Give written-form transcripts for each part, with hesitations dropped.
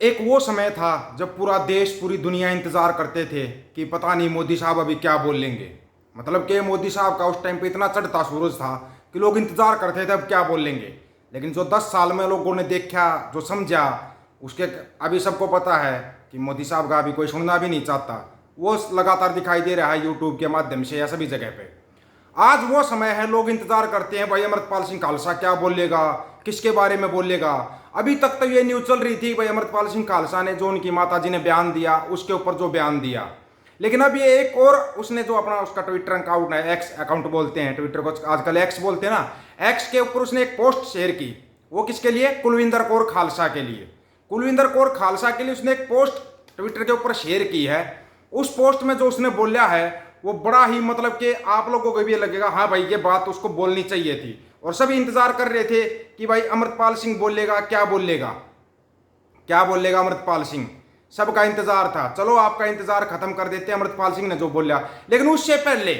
एक वो समय था जब पूरा देश पूरी दुनिया इंतज़ार करते थे कि पता नहीं मोदी साहब अभी क्या बोल लेंगे। मतलब कि मोदी साहब का उस टाइम पे इतना चढ़ता सूरज था कि लोग इंतज़ार करते थे अब क्या बोल लेंगे। लेकिन जो 10 साल में लोगों ने देखा, जो समझा, उसके अभी सबको पता है कि मोदी साहब का अभी कोई सुनना भी नहीं चाहता। वो लगातार दिखाई दे रहा है यूट्यूब के माध्यम से या सभी जगह पे। आज वो समय है, लोग इंतजार करते हैं भाई अमृतपाल सिंह खालसा क्या बोलेगा, किसके बारे में बोलेगा। अभी तक तो ये न्यूज चल रही थी भाई अमृतपाल सिंह खालसा ने जो उनकी माता जी ने बयान दिया उसके ऊपर जो बयान दिया। लेकिन अब ये एक और उसने जो अपना उसका ट्विटर अकाउंट है, एक्स अकाउंट बोलते हैं, ट्विटर को आजकल एक्स बोलते हैं ना, एक्स के ऊपर उसने एक पोस्ट शेयर की। वो किसके लिए? कुलविंदर कौर खालसा के लिए। कुलविंदर कौर खालसा के लिए उसने एक पोस्ट ट्विटर के ऊपर शेयर की है। उस पोस्ट में जो उसने बोला है वो बड़ा ही मतलब कि आप लोगों को भी लगेगा हाँ भाई ये बात उसको बोलनी चाहिए थी। और सभी इंतजार कर रहे थे कि भाई अमृतपाल सिंह बोलेगा, क्या बोलेगा, क्या बोलेगा अमृतपाल सिंह। सबका इंतजार था। चलो आपका इंतजार खत्म कर देते हैं अमृतपाल सिंह ने जो बोला। लेकिन उससे पहले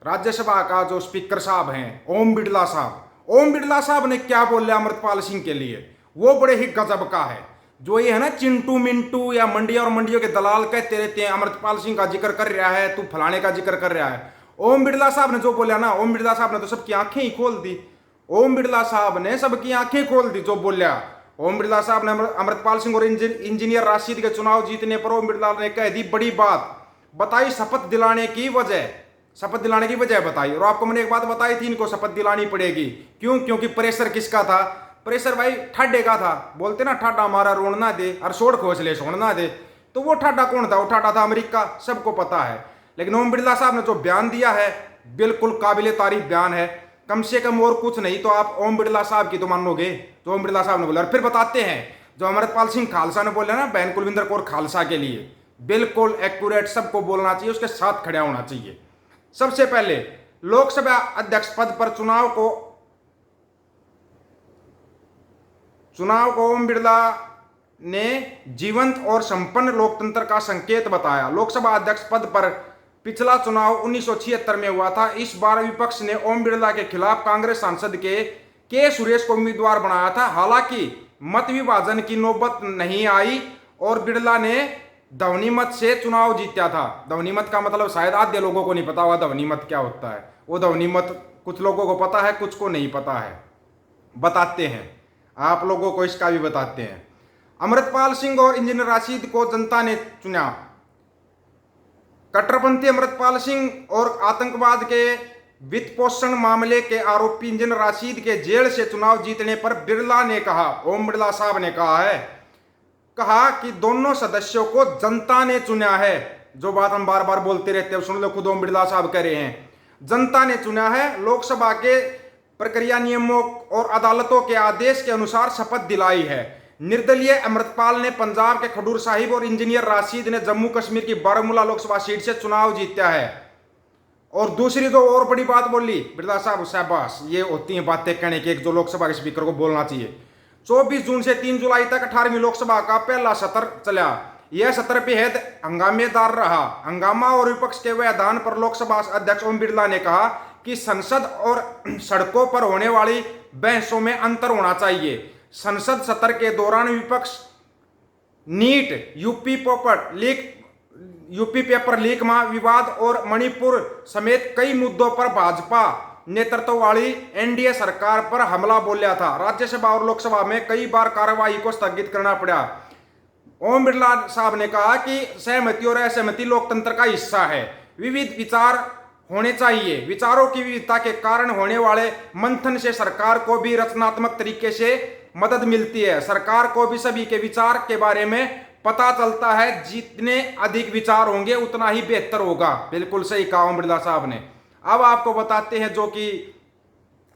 राज्यसभा का जो स्पीकर साहब हैं ओम बिरला साहब, ओम बिरला साहब ने क्या बोला अमृतपाल सिंह के लिए, वो बड़े ही गजब का है। जो ये है ना चिंटू मिंटू या मंडिया और मंडियों के दलाल कहते रहते हैं अमृतपाल सिंह का जिक्र कर रहा है, तू फलाने का जिक्र कर रहा है। ओम बिरला साहब ने जो बोला ना, ओम बिरला साहब ने तो सबकी आंखें ही खोल दी। ओम बिरला साहब ने सबकी आंखें खोल दी जो बोला। ओम बिरला साहब ने अमृतपाल सिंह और इंजीनियर राशिद के चुनाव जीतने पर ओम बिरला ने कह दी बड़ी बात, बताई शपथ दिलाने की वजह, शपथ दिलाने की वजह बताई। और आपको मैंने एक बात बताई थी, इनको शपथ दिलानी पड़ेगी। क्यों? क्योंकि प्रेशर किसका था? प्रेशर भाई ठाडे का था। बोलते ना ठाडा हमारा रोन ना दे और सोड़ खोसले सोन ना दे। तो वो ठाडा कौन था? वो ठाडा था अमेरिका, सबको पता है। लेकिन ओम बिरला साहब ने जो बयान दिया है बिल्कुल काबिले तारीफ बयान है। कम से कम और कुछ नहीं तो आप ओम बिरला साहब की तो मानोगे जो ओम बिरला साहब ने बोला। और फिर बताते हैं जो अमृतपाल सिंह खालसा ने बोला ना बहन कुलविंदर कौर खालसा के लिए, बिल्कुल एक्यूरेट, सबको बोलना चाहिए, उसके साथ खड़ा होना चाहिए। सबसे पहले लोकसभा अध्यक्ष पद पर चुनाव को ओम बिरला ने जीवंत और संपन्न लोकतंत्र का संकेत बताया। लोकसभा अध्यक्ष पद पर पिछला चुनाव 1976 में हुआ था। इस बार विपक्ष ने ओम बिरला के खिलाफ कांग्रेस सांसद के सुरेश को उम्मीदवार बनाया था। हालांकि मत विभाजन की नौबत नहीं आई और बिरला ने ध्वनि मत से चुनाव जीता था। ध्वनि मत का मतलब शायद आधे लोगों को नहीं पता हुआ ध्वनि मत क्या होता है। वो ध्वनि मत कुछ लोगों को पता है, कुछ को नहीं पता है। बताते हैं, आप लोगों को इसका भी बताते हैं। अमृतपाल सिंह और इंजीनियर राशिद को जनता ने चुना। कट्टरपंथी अमृतपाल सिंह और आतंकवाद के वित्त पोषण मामले के आरोपी इंजीनियर राशिद के जेल से चुनाव जीतने पर बिरला ने कहा, ओम बिरला साहब ने कहा कि दोनों सदस्यों को जनता ने चुना है। जो बात हम बार बार बोलते रहते हैं सुन लो, खुद ओम बिरला साहब कह रहे हैं जनता ने चुना है। लोकसभा के प्रक्रिया नियमों और अदालतों के आदेश के अनुसार शपथ दिलाई है। निर्दलीय अमृतपाल ने पंजाब के खडूर साहिब और इंजीनियर राशिद ने जम्मू कश्मीर की बारामूला लोकसभा सीट से चुनाव जीता है। और दूसरी जो और बड़ी बात बोली बिरला साहब, शाबाश, ये होती हैं बातें कहने की, एक जो लोकसभा के स्पीकर को बोलना चाहिए। 24 जून से 3 जुलाई तक 18वीं लोकसभा का पहला सत्र चला। यह सत्र बेहद हंगामेदार रहा। हंगामा और विपक्ष के व्यवधान पर लोकसभा अध्यक्ष ओम बिरला ने कहा कि संसद और सड़कों पर होने वाली बहसों में अंतर होना चाहिए। संसद सत्र के दौरान विपक्ष नीट, यूपी पेपर लीक विवाद और मणिपुर समेत कई मुद्दों पर भाजपा नेतृत्व वाली एनडीए सरकार पर हमला बोला था। राज्यसभा और लोकसभा में कई बार कार्रवाई को स्थगित करना पड़ा। ओम बिरला साहब ने कहा कि सहमति और असहमति लोकतंत्र का हिस्सा है। विविध विचार होने चाहिए। विचारों की विविधता के कारण होने वाले मंथन से सरकार को भी रचनात्मक तरीके से मदद मिलती है। सरकार को भी सभी के विचार के बारे में पता चलता है। जितने अधिक विचार होंगे उतना ही बेहतर होगा। बिल्कुल सही कहा ओम बिरला साहब ने। अब आपको बताते हैं जो कि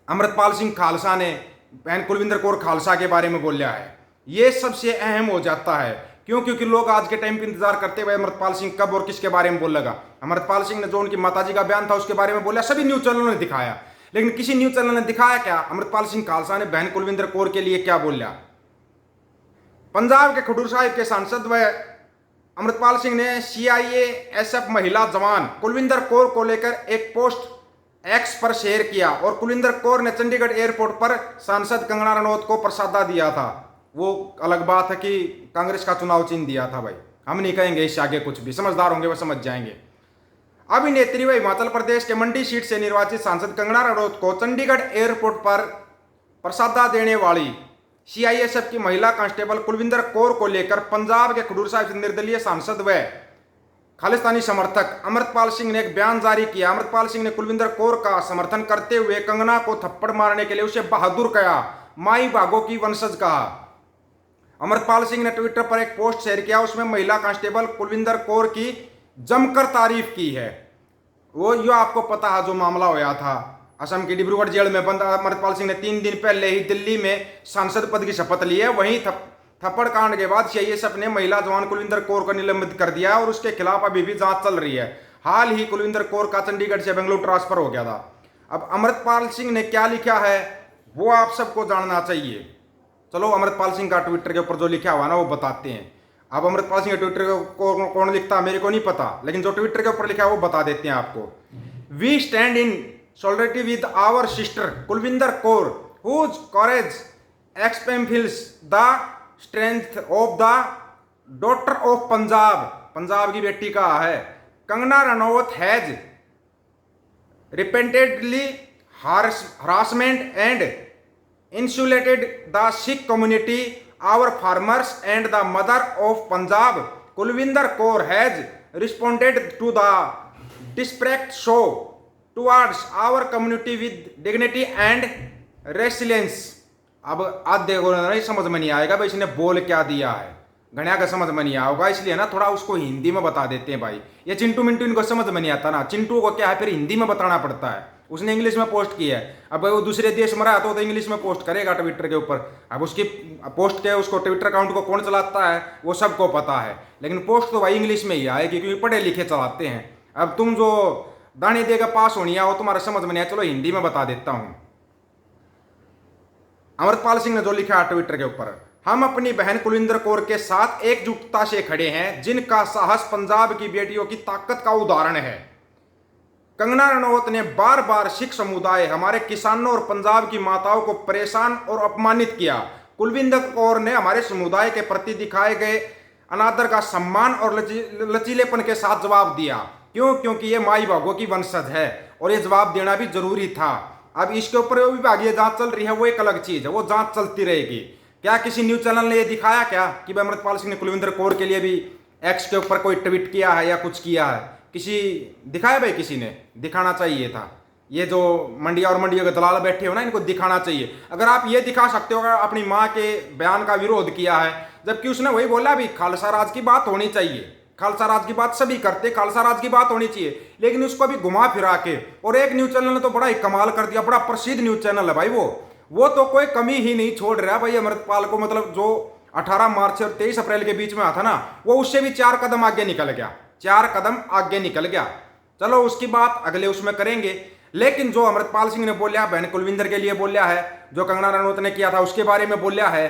अमृतपाल सिंह खालसा ने बहन कुलविंदर कौर खालसा के बारे में बोला है। ये सबसे अहम हो जाता है। क्यों? क्योंकि लोग आज के टाइम पे इंतजार करते हुए अमृतपाल सिंह कब और किसके बारे में बोलेगा। अमृतपाल सिंह ने जो उनकी माताजी का बयान था उसके बारे में बोला, सभी न्यूज चैनलों ने दिखाया। लेकिन किसी न्यूज चैनल ने दिखाया क्या अमृतपाल सिंह खालसा ने बहन कुलविंदर कौर के लिए क्या बोला। पंजाब के खडूर साहिब के सांसद व अमृतपाल सिंह ने सीआईएसएफ महिला जवान कुलविंदर कौर को लेकर एक पोस्ट एक्स पर शेयर किया और कुलविंदर कौर ने चंडीगढ़ एयरपोर्ट पर सांसद कंगना रनौत को प्रसादा दिया था। वो अलग बात है कि कांग्रेस का चुनाव चिन्ह दिया था भाई, हम नहीं कहेंगे इससे आगे कुछ भी, समझदार होंगे वो समझ जाएंगे। अभिनेत्री व हिमाचल प्रदेश के मंडी सीट से निर्वाचित सांसद कंगना रनौत को चंडीगढ़ एयरपोर्ट पर प्रसादा देने वाली सीआईएसएफ की महिला कांस्टेबल कुलविंदर कौर को लेकर पंजाब के खडूर साहिब से निर्दलीय सांसद व खालिस्तानी समर्थक अमृतपाल सिंह ने एक बयान जारी किया। अमृतपाल सिंह ने कुलविंदर कौर का समर्थन करते हुए कंगना को थप्पड़ मारने के लिए उसे बहादुर कहा, माई भागो की वंशज कहा। अमृतपाल सिंह ने ट्विटर पर एक पोस्ट शेयर किया, उसमें महिला कांस्टेबल कुलविंदर कौर की जमकर तारीफ की है। वो यो आपको पता है जो मामला होया था असम की डिब्रूगढ़ जेल में बंद अमृतपाल सिंह ने 3 दिन पहले ही दिल्ली में सांसद पद की शपथ ली है। वहीं थप्पड़ कांड के बाद सीआईएसएफ ने महिला जवान कुलविंदर कौर को निलंबित कर दिया और उसके खिलाफ अभी भी जांच चल रही है। हाल ही कुलविंदर कौर का चंडीगढ़ से बेंगलुरु ट्रांसफर हो गया था। अब अमृतपाल सिंह ने क्या लिखा है वो आप सबको जानना चाहिए। चलो अमृतपाल सिंह का ट्विटर के ऊपर जो लिखा हुआ ना वो बताते हैं। अब अमृतपाल सिंह के ट्विटर को कौन लिखता है मेरे को नहीं पता, लेकिन जो ट्विटर के ऊपर लिखा है वो बता देते हैं आपको। We stand in solidarity with our sister Kulvinder Kaur, whose courage exemplifies the strength of the daughter of Punjab. Punjab की बेटी का है। Kangana Ranaut has repeatedly harassment and insulated the Sikh community, our farmers and the mother of Punjab. Kulvinder Kaur has responded to the disrespect show towards our community with dignity and resilience. अब आधे को नहीं समझ में नहीं आएगा भाई इसने बोल क्या दिया है, घनिया का समझ में नहीं आएगा, इसलिए ना थोड़ा उसको हिंदी में बता देते हैं भाई। ये चिंटू मिंटू इनको समझ में नहीं आता ना, चिंटू को क्या है फिर हिंदी में बताना पड़ता है। उसने इंग्लिश में पोस्ट की है, अब वो दूसरे देश में रहा तो इंग्लिश में पोस्ट करेगा ट्विटर के ऊपर। अब उसकी पोस्ट के उसको ट्विटर अकाउंट को कौन चलाता है वो सबको पता है, लेकिन पोस्ट तो भाई इंग्लिश में ही आएगी क्योंकि पढ़े लिखे चलाते हैं। अब तुम जो दानी देगा पास होनी है वो तुम्हारा समझ में नहीं आया, चलो हिंदी में बता देता हूं। अमृतपाल सिंह ने जो लिखा है ट्विटर के ऊपर, हम अपनी बहन कुलविंदर कौर के साथ एकजुटता से खड़े हैं, जिनका साहस पंजाब की बेटियों की ताकत का उदाहरण है। कंगना रनौत ने बार बार सिख समुदाय, हमारे किसानों और पंजाब की माताओं को परेशान और अपमानित किया। कुलविंदर कौर ने हमारे समुदाय के प्रति दिखाए गए अनादर का सम्मान और लचीलेपन के साथ जवाब दिया। क्योंकि ये माई भागों की वंशज है और ये जवाब देना भी जरूरी था। अब इसके ऊपर वो विभागीय जांच चल रही है, वो एक अलग चीज है, वो जांच चलती रहेगी। क्या किसी न्यूज चैनल ने ये दिखाया क्या कि अमृतपाल सिंह ने कुलविंदर कौर के लिए भी एक्स के ऊपर कोई ट्वीट किया है या कुछ किया है? किसी दिखाया भाई? किसी ने दिखाना चाहिए था। ये जो मंडिया और मंडियों के दलाल बैठे हो ना, इनको दिखाना चाहिए। अगर आप ये दिखा सकते हो अपनी माँ के बयान का विरोध किया है, जबकि उसने वही बोला भी खालसा राज की बात होनी चाहिए, खालसा राज की बात सभी करते, खालसा राज की बात होनी चाहिए, लेकिन उसको भी घुमा फिरा के। और एक न्यूज चैनल ने तो बड़ा ही कमाल कर दिया, बड़ा प्रसिद्ध न्यूज चैनल है भाई वो तो कोई कमी ही नहीं छोड़ रहा भाई अमृतपाल को। मतलब जो 18 मार्च और 23 अप्रैल के बीच में आता ना, वो उससे भी 4 कदम आगे निकल गया, 4 कदम आगे निकल गया। चलो उसकी बात अगले उसमें करेंगे, लेकिन जो अमृतपाल सिंह ने बोलिया बहन कुलविंदर के लिए बोलिया है, जो कंगना रनौत ने किया था उसके बारे में बोलिया है,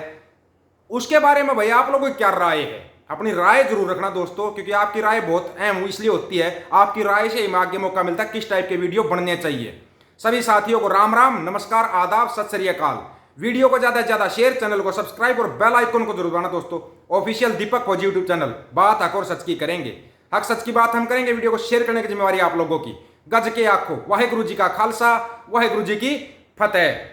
उसके बारे में भाई आप लोगों की क्या राय है? अपनी राय जरूर रखना दोस्तों, क्योंकि आपकी राय बहुत अहम इसलिए होती है, आपकी राय से ही आगे मौका मिलता है किस टाइप के वीडियो बनने चाहिए। सभी साथियों को राम राम, नमस्कार, आदाब, सत श्री अकाल। वीडियो को ज्यादा से ज्यादा शेयर, चैनल को सब्सक्राइब और बेल आइकन को जरूर दबाना दोस्तों। ऑफिशियल दीपक फौजी यूट्यूब चैनल, बात हक और सच की करेंगे, हक सच की बात हम करेंगे। वीडियो को शेयर करने की जिम्मेवारी आप लोगों की। गज के आखो, वाहेगुरु जी का खालसा, वाहेगुरु जी की फतेह।